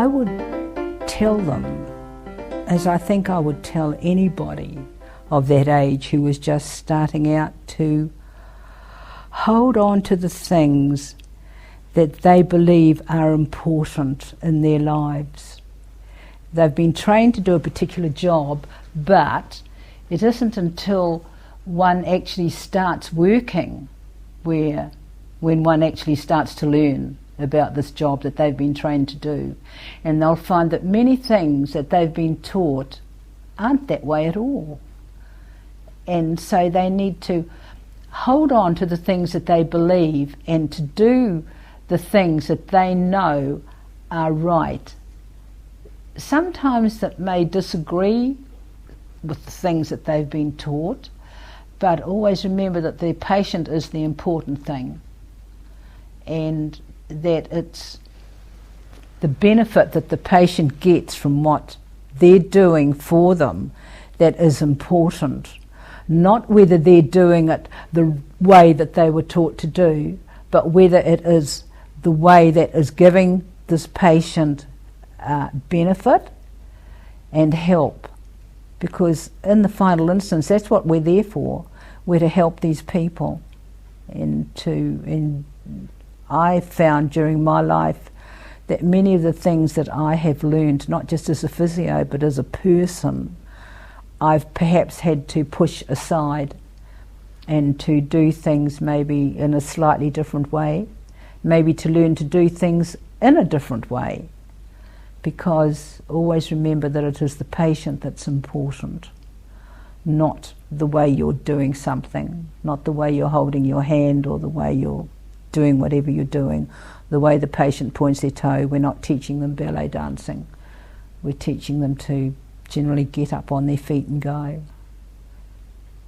I would tell them, as I think I would tell anybody of that age who was just starting out, to hold on to the things that they believe are important in their lives. They've been trained to do a particular job, but it isn't until one actually starts working when one actually starts to learn about this job that they've been trained to do. And they'll find that many things that they've been taught aren't that way at all. And so they need to hold on to the things that they believe and to do the things that they know are right. Sometimes that may disagree with the things that they've been taught, but always remember that the patient is the important thing, and that it's the benefit that the patient gets from what they're doing for them that is important, not whether they're doing it the way that they were taught to do, but whether it is the way that is giving this patient benefit and help. Because in the final instance, that's what we're there for. We're to help these people. And I found during my life that many of the things that I have learned, not just as a physio, but as a person, I've perhaps had to push aside and to do things maybe in a slightly different way, maybe to learn to do things in a different way. Because always remember that it is the patient that's important, not the way you're doing something, not the way you're holding your hand or the way you're doing whatever you're doing, the way the patient points their toe. We're not teaching them ballet dancing. We're teaching them to generally get up on their feet and go.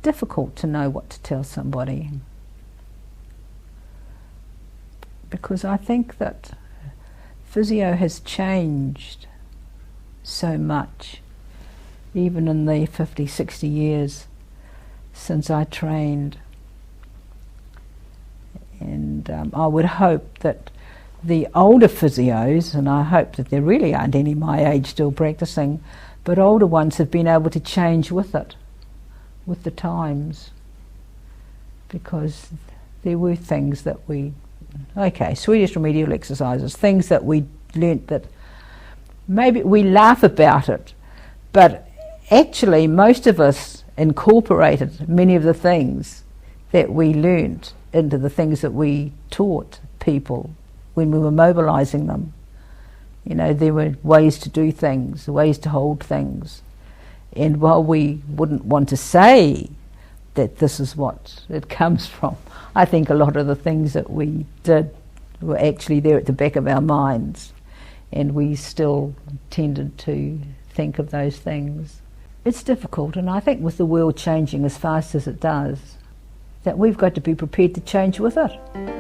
Difficult to know what to tell somebody, because I think that physio has changed so much, even in the 50, 60 years since I trained. And I would hope that the older physios, and I hope that there really aren't any my age still practicing, but older ones have been able to change with it, with the times, because there were things that Swedish remedial exercises, things that we learnt that maybe we laugh about it, but actually most of us incorporated many of the things that we learnt into the things that we taught people when we were mobilising them. You know, there were ways to do things, ways to hold things. And while we wouldn't want to say that this is what it comes from, I think a lot of the things that we did were actually there at the back of our minds, and we still tended to think of those things. It's difficult, and I think with the world changing as fast as it does, that we've got to be prepared to change with it.